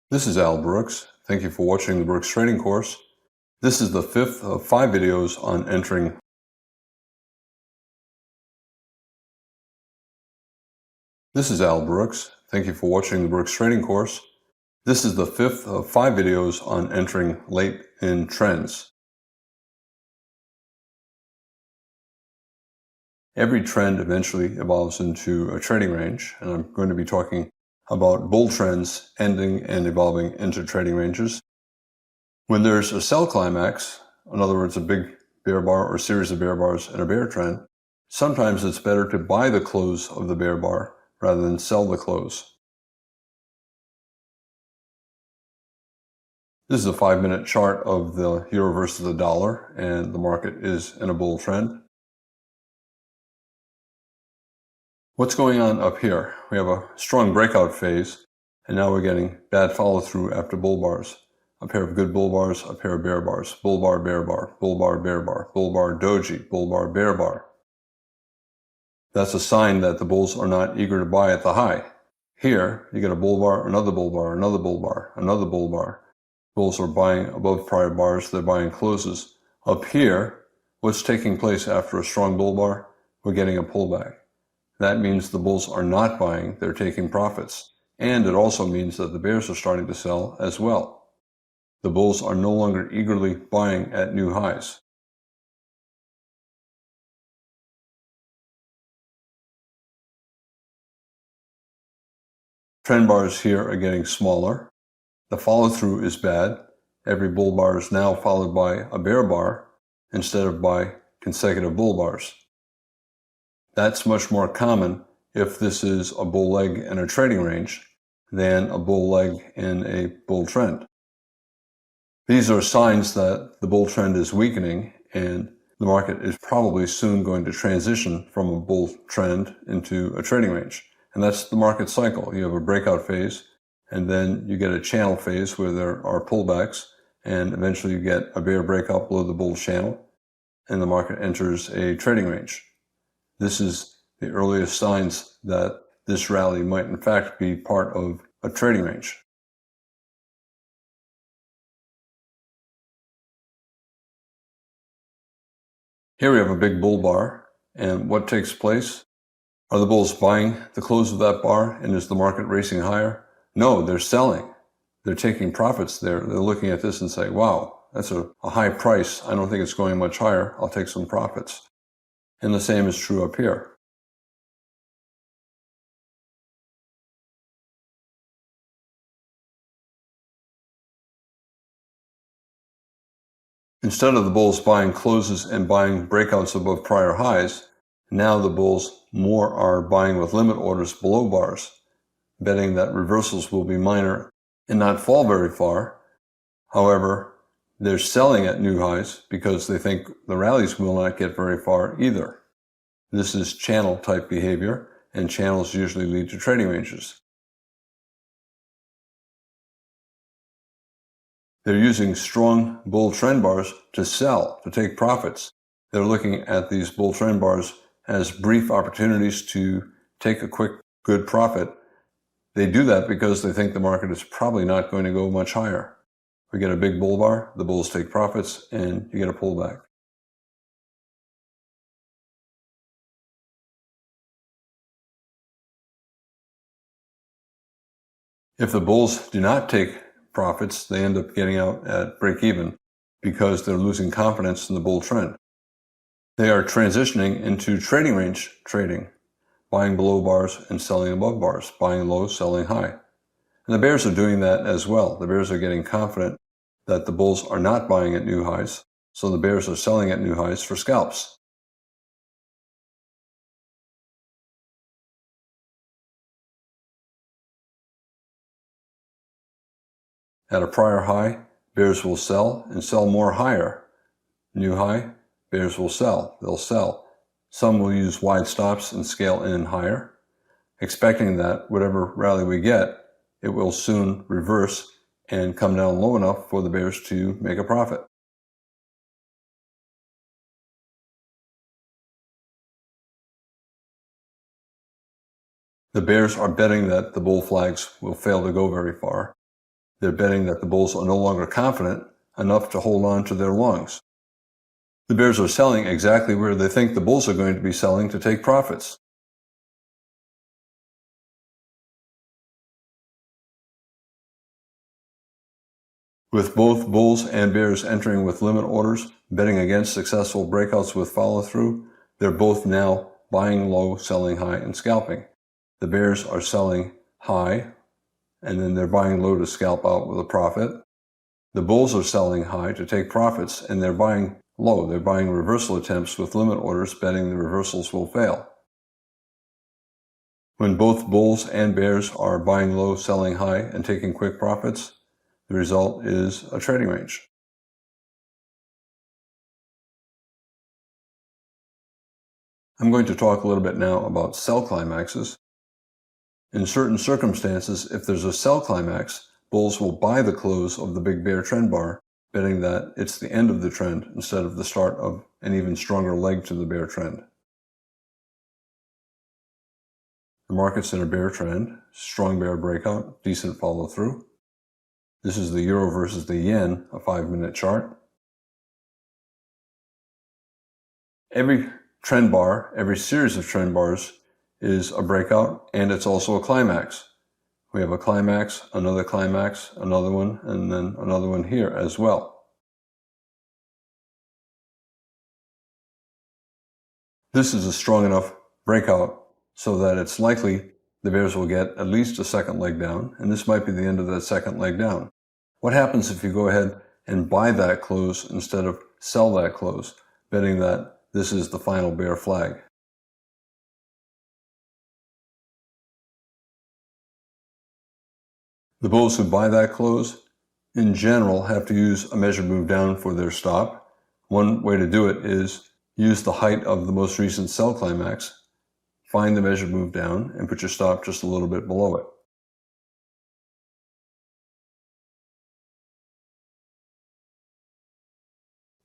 This is Al Brooks. Thank you for watching the Brooks Trading Course. This is the fifth of 5 videos on entering. This is Al Brooks. Thank you for watching the Brooks Trading Course. This is the fifth of 5 videos on entering late in trends. Every trend eventually evolves into a trading range, and I'm going to be talking about bull trends ending and evolving into trading ranges. When there's a sell climax, in other words, a big bear bar or series of bear bars in a bear trend, sometimes it's better to buy the close of the bear bar rather than sell the close. This is a 5-minute chart of the euro versus the dollar, and the market is in a bull trend. What's going on up here? We have a strong breakout phase, and now we're getting bad follow-through after bull bars. A pair of good bull bars, a pair of bear bars. Bull bar, bear bar, bull bar, bear bar, bull bar, doji, bull bar, bear bar. That's a sign that the bulls are not eager to buy at the high. Here, you get a bull bar, another bull bar, another bull bar, another bull bar. Bulls are buying above prior bars, they're buying closes. Up here, what's taking place after a strong bull bar? We're getting a pullback. That means the bulls are not buying, they're taking profits. And it also means that the bears are starting to sell as well. The bulls are no longer eagerly buying at new highs. Trend bars here are getting smaller. The follow-through is bad. Every bull bar is now followed by a bear bar instead of by consecutive bull bars. That's much more common if this is a bull leg in a trading range than a bull leg in a bull trend. These are signs that the bull trend is weakening and the market is probably soon going to transition from a bull trend into a trading range. And that's the market cycle. You have a breakout phase, and then you get a channel phase where there are pullbacks, and eventually you get a bear breakout below the bull channel, and the market enters a trading range. This is the earliest signs that this rally might in fact be part of a trading range. Here we have a big bull bar, and what takes place? Are the bulls buying the close of that bar, and is the market racing higher? No, they're selling. They're taking profits there. They're looking at this and saying, wow, that's a high price. I don't think it's going much higher. I'll take some profits. And the same is true up here. Instead of the bulls buying closes and buying breakouts above prior highs, now the bulls more are buying with limit orders below bars, betting that reversals will be minor and not fall very far. However, they're selling at new highs because they think the rallies will not get very far either. This is channel type behavior, and channels usually lead to trading ranges. They're using strong bull trend bars to sell, to take profits. They're looking at these bull trend bars as brief opportunities to take a quick, good profit. They do that because they think the market is probably not going to go much higher. We get a big bull bar, the bulls take profits, and you get a pullback. If the bulls do not take profits, they end up getting out at break even because they're losing confidence in the bull trend. They are transitioning into trading range trading, buying below bars and selling above bars, buying low, selling high. And the bears are doing that as well. The bears are getting confident that the bulls are not buying at new highs, so the bears are selling at new highs for scalps. At a prior high, bears will sell and sell more higher. New high, bears will sell. They'll sell. Some will use wide stops and scale in higher, expecting that whatever rally we get, it will soon reverse and come down low enough for the bears to make a profit. The bears are betting that the bull flags will fail to go very far. They're betting that the bulls are no longer confident enough to hold on to their longs. The bears are selling exactly where they think the bulls are going to be selling to take profits. With both bulls and bears entering with limit orders, betting against successful breakouts with follow-through, they're both now buying low, selling high, and scalping. The bears are selling high, and then they're buying low to scalp out with a profit. The bulls are selling high to take profits, and they're buying low. They're buying reversal attempts with limit orders, betting the reversals will fail. When both bulls and bears are buying low, selling high, and taking quick profits, the result is a trading range. I'm going to talk a little bit now about sell climaxes. In certain circumstances, if there's a sell climax, bulls will buy the close of the big bear trend bar, betting that it's the end of the trend instead of the start of an even stronger leg to the bear trend. The market's in a bear trend, strong bear breakout, decent follow through. This is the euro versus the yen, a 5-minute chart. Every trend bar, every series of trend bars is a breakout, and it's also a climax. We have a climax, another one, and then another one here as well. This is a strong enough breakout so that it's likely the bears will get at least a second leg down, and this might be the end of that second leg down. What happens if you go ahead and buy that close instead of sell that close, betting that this is the final bear flag? The bulls who buy that close, in general, have to use a measured move down for their stop. One way to do it is use the height of the most recent sell climax, find the measured move down, and put your stop just a little bit below it.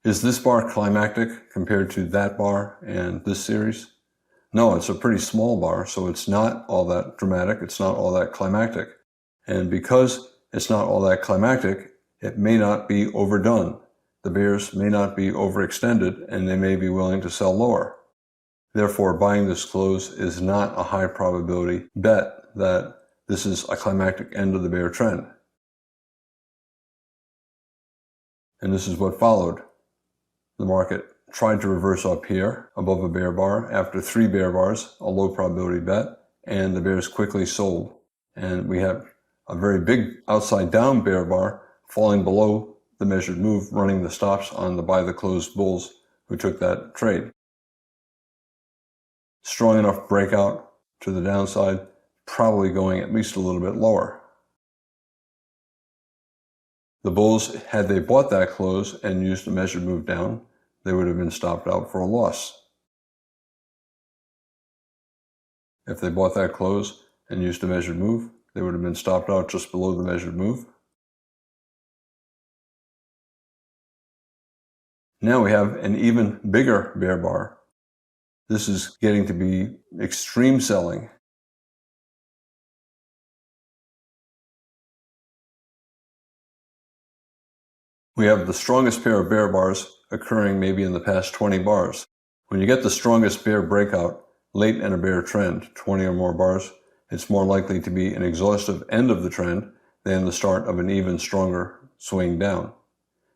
Is this bar climactic compared to that bar and this series? No, it's a pretty small bar, so it's not all that dramatic, it's not all that climactic. And because it's not all that climactic, it may not be overdone. The bears may not be overextended, and they may be willing to sell lower. Therefore, buying this close is not a high probability bet that this is a climactic end of the bear trend. And this is what followed. The market tried to reverse up here above a bear bar. After 3 bear bars, a low probability bet, and the bears quickly sold. And we have a very big outside down bear bar falling below the measured move, running the stops on the buy the close bulls who took that trade. Strong enough breakout to the downside, probably going at least a little bit lower. The bulls, had they bought that close and used a measured move down, they would have been stopped out for a loss. If they bought that close and used a measured move, they would have been stopped out just below the measured move. Now we have an even bigger bear bar. This is getting to be extreme selling. We have the strongest pair of bear bars occurring maybe in the past 20 bars. When you get the strongest bear breakout late in a bear trend, 20 or more bars, it's more likely to be an exhaustive end of the trend than the start of an even stronger swing down.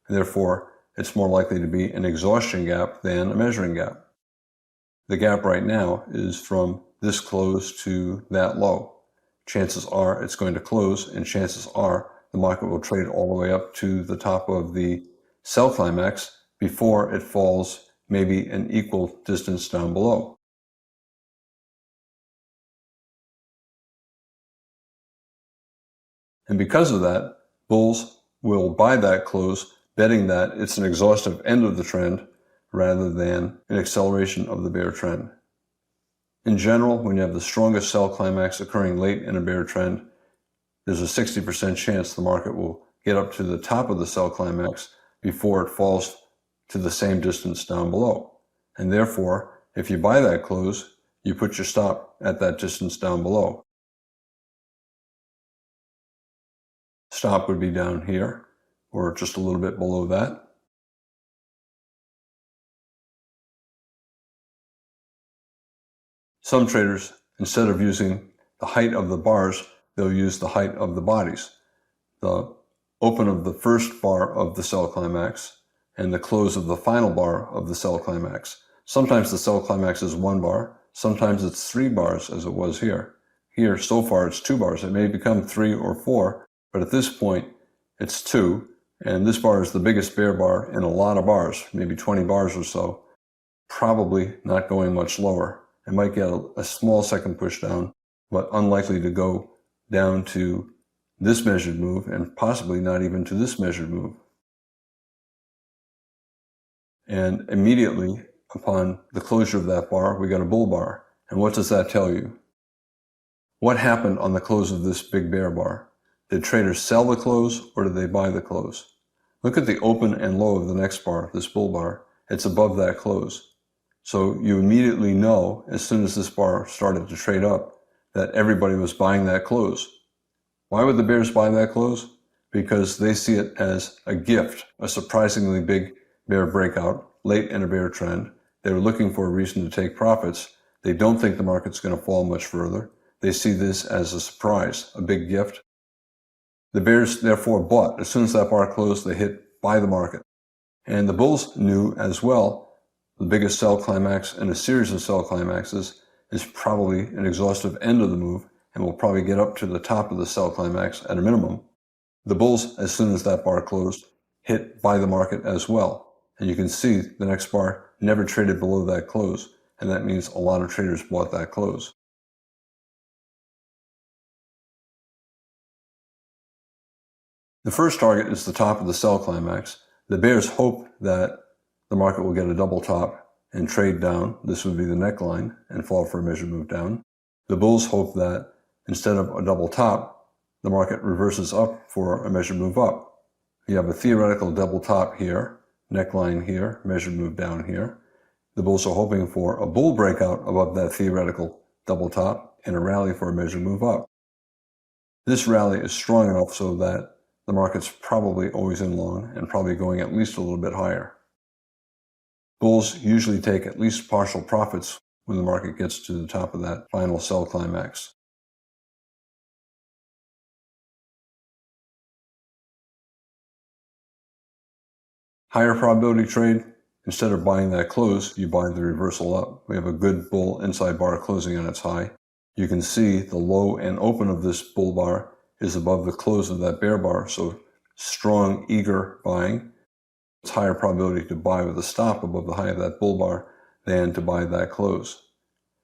And therefore, it's more likely to be an exhaustion gap than a measuring gap. The gap right now is from this close to that low. Chances are it's going to close, and chances are the market will trade all the way up to the top of the sell climax before it falls maybe an equal distance down below. And because of that, bulls will buy that close, betting that it's an exhaustive end of the trend rather than an acceleration of the bear trend. In general, when you have the strongest sell climax occurring late in a bear trend, there's a 60% chance the market will get up to the top of the sell climax before it falls to the same distance down below. And therefore, if you buy that close, you put your stop at that distance down below. stop would be down here, or just a little bit below that. Some traders, instead of using the height of the bars, they'll use the height of the bodies. The open of the first bar of the sell climax and the close of the final bar of the sell climax. Sometimes the sell climax is 1 bar, sometimes it's 3 bars as it was here. Here, so far, it's 2 bars. It may become 3 or 4, but at this point, it's 2, and this bar is the biggest bear bar in a lot of bars, maybe 20 bars or so, probably not going much lower. It might get a small second push down, but unlikely to go down to this measured move, and possibly not even to this measured move. And immediately upon the closure of that bar, we got a bull bar. And what does that tell you? What happened on the close of this big bear bar? Did traders sell the close or did they buy the close? Look at the open and low of the next bar, this bull bar. It's above that close. So you immediately know, as soon as this bar started to trade up, that everybody was buying that close. Why would the bears buy that close? Because they see it as a gift, a surprisingly big bear breakout, late in a bear trend. They were looking for a reason to take profits. They don't think the market's going to fall much further. They see this as a surprise, a big gift. The bears therefore bought. As soon as that bar closed, they hit buy the market. And the bulls knew as well the biggest sell climax in a series of sell climaxes is probably an exhaustive end of the move and will probably get up to the top of the sell climax at a minimum. The bulls, as soon as that bar closed, hit buy the market as well. And you can see the next bar never traded below that close, and that means a lot of traders bought that close. The first target is the top of the sell climax. The bears hope that the market will get a double top and trade down. This would be the neckline and fall for a measured move down. The bulls hope that instead of a double top, the market reverses up for a measured move up. You have a theoretical double top here, neckline here, measured move down here. The bulls are hoping for a bull breakout above that theoretical double top and a rally for a measured move up. This rally is strong enough so that the market's probably always in long and probably going at least a little bit higher. Bulls usually take at least partial profits when the market gets to the top of that final sell climax. Higher probability trade, instead of buying that close, you buy the reversal up. We have a good bull inside bar closing on its high. You can see the low and open of this bull bar is above the close of that bear bar, so strong, eager buying. It's higher probability to buy with a stop above the high of that bull bar than to buy that close.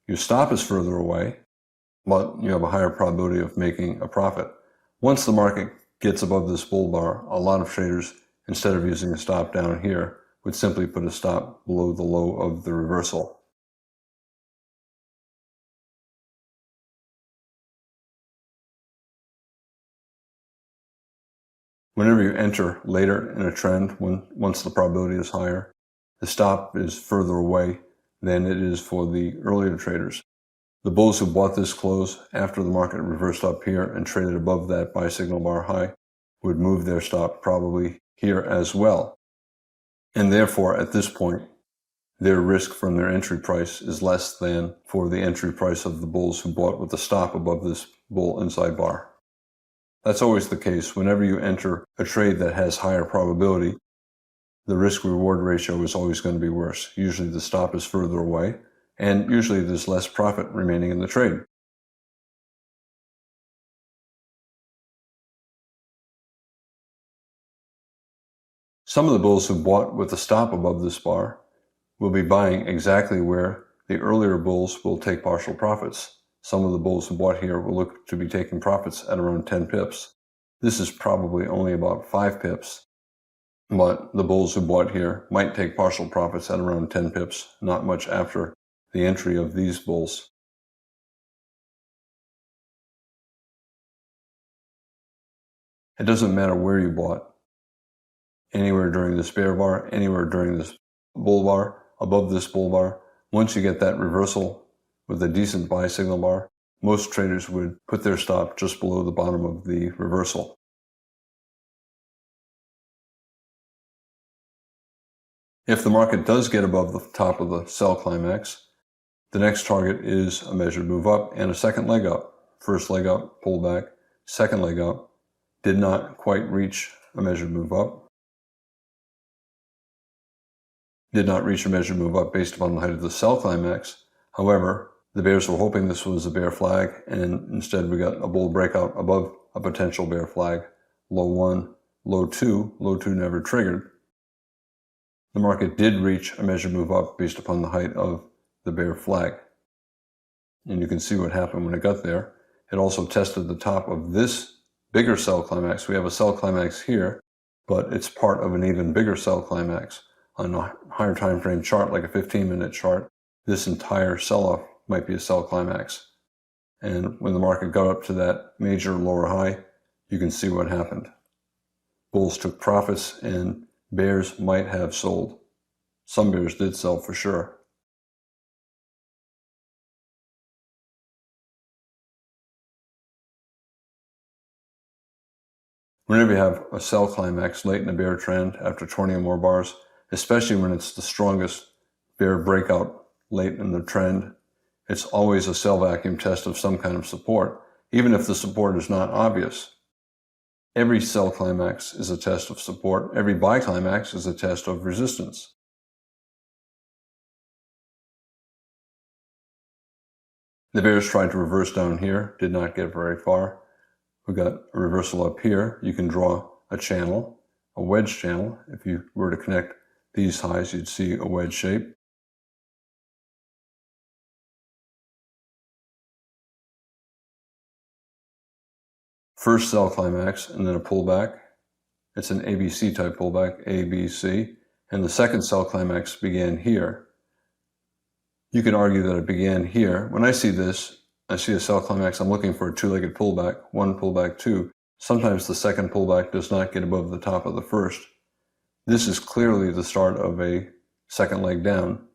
Your stop is further away, but you have a higher probability of making a profit. Once the market gets above this bull bar, a lot of traders, instead of using a stop down here, would simply put a stop below the low of the reversal. Whenever you enter later in a trend, once the probability is higher, the stop is further away than it is for the earlier traders. The bulls who bought this close after the market reversed up here and traded above that buy signal bar high would move their stop probably here as well. And therefore, at this point, their risk from their entry price is less than for the entry price of the bulls who bought with the stop above this bull inside bar. That's always the case. Whenever you enter a trade that has higher probability, the risk-reward ratio is always going to be worse. Usually the stop is further away, and usually there's less profit remaining in the trade. Some of the bulls who bought with the stop above this bar will be buying exactly where the earlier bulls will take partial profits. Some of the bulls who bought here will look to be taking profits at around 10 pips. This is probably only about 5 pips, but the bulls who bought here might take partial profits at around 10 pips, not much after the entry of these bulls. It doesn't matter where you bought. Anywhere during this bear bar, anywhere during this bull bar, above this bull bar, once you get that reversal with a decent buy signal bar, most traders would put their stop just below the bottom of the reversal. If the market does get above the top of the sell climax, the next target is a measured move up and a second leg up. First leg up, pull back, second leg up, did not quite reach a measured move up. Did not reach a measured move up based upon the height of the sell climax. However, the bears were hoping this was a bear flag, and instead we got a bull breakout above a potential bear flag. Low 1, low 2 never triggered. The market did reach a measured move up based upon the height of the bear flag. And you can see what happened when it got there. It also tested the top of this bigger sell climax. We have a sell climax here, but it's part of an even bigger sell climax. On a higher time frame chart, like a 15-minute chart, this entire sell-off might be a sell climax. And when the market got up to that major lower high, you can see what happened. Bulls took profits and bears might have sold. Some bears did sell for sure. Whenever you have a sell climax late in a bear trend after 20 or more bars, especially when it's the strongest bear breakout late in the trend, it's always a sell vacuum test of some kind of support, even if the support is not obvious. Every sell climax is a test of support. Every buy climax is a test of resistance. The bears tried to reverse down here, did not get very far. We got a reversal up here. You can draw a channel, a wedge channel. If you were to connect these highs, you'd see a wedge shape. First sell climax and then a pullback. It's an ABC type pullback, A, B, C. And the second sell climax began here. You could argue that it began here. When I see this, I see a sell climax, I'm looking for a two-legged pullback, one pullback, two. Sometimes the second pullback does not get above the top of the first. This is clearly the start of a second leg down,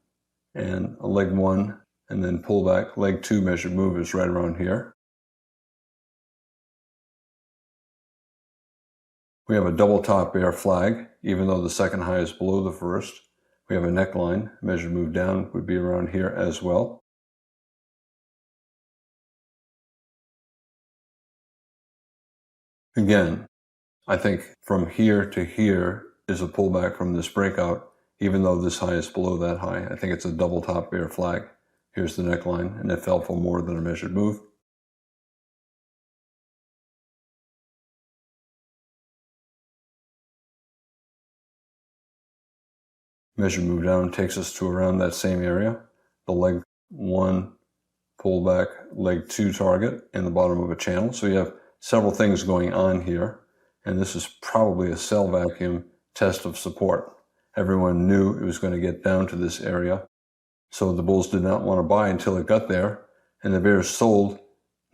and a leg one, and then pullback, leg two measured move is right around here. We have a double top bear flag, even though the second high is below the first. We have a neckline, measured move down would be around here as well. Again, I think from here to here is a pullback from this breakout, even though this high is below that high. I think it's a double top bear flag. Here's the neckline, and it fell for more than a measured move. Measured move down takes us to around that same area. The leg one pullback, leg two target in the bottom of a channel. So you have several things going on here, and this is probably a sell vacuum test of support. Everyone knew it was going to get down to this area, so the bulls did not want to buy until it got there, and the bears sold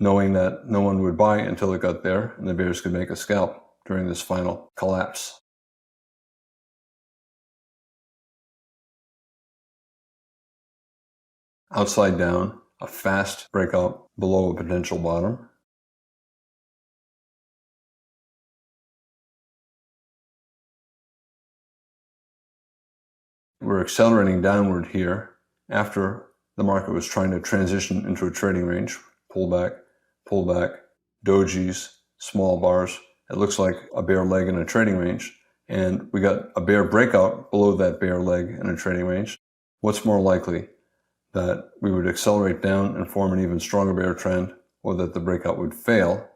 knowing that no one would buy until it got there, and the bears could make a scalp during this final collapse. Outside down, a fast breakout below a potential bottom. We're accelerating downward here after the market was trying to transition into a trading range. Pullback, pullback, dojis, small bars. It looks like a bear leg in a trading range. And we got a bear breakout below that bear leg in a trading range. What's more likely? That we would accelerate down and form an even stronger bear trend, or that the breakout would fail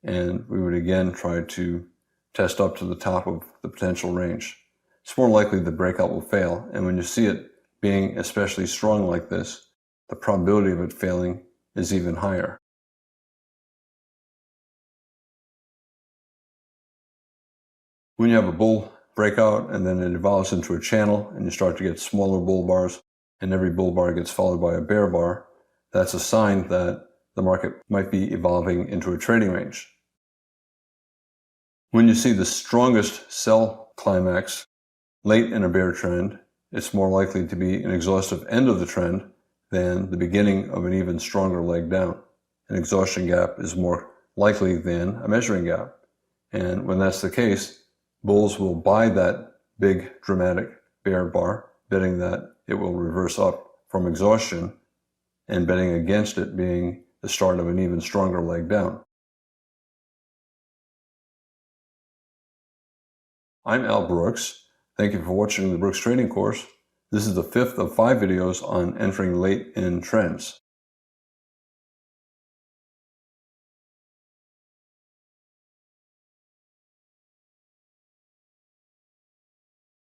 and we would again try to test up to the top of the potential range. It's more likely the breakout will fail, and when you see it being especially strong like this, the probability of it failing is even higher. When you have a bull breakout and then it evolves into a channel and you start to get smaller bull bars, and every bull bar gets followed by a bear bar, that's a sign that the market might be evolving into a trading range. When you see the strongest sell climax late in a bear trend, it's more likely to be an exhaustive end of the trend than the beginning of an even stronger leg down. An exhaustion gap is more likely than a measuring gap. And when that's the case, bulls will buy that big dramatic bear bar, betting that it will reverse up from exhaustion, and betting against it being the start of an even stronger leg down. I'm Al Brooks. Thank you for watching the Brooks Trading Course. This is the 5th of 5 videos on entering late in trends.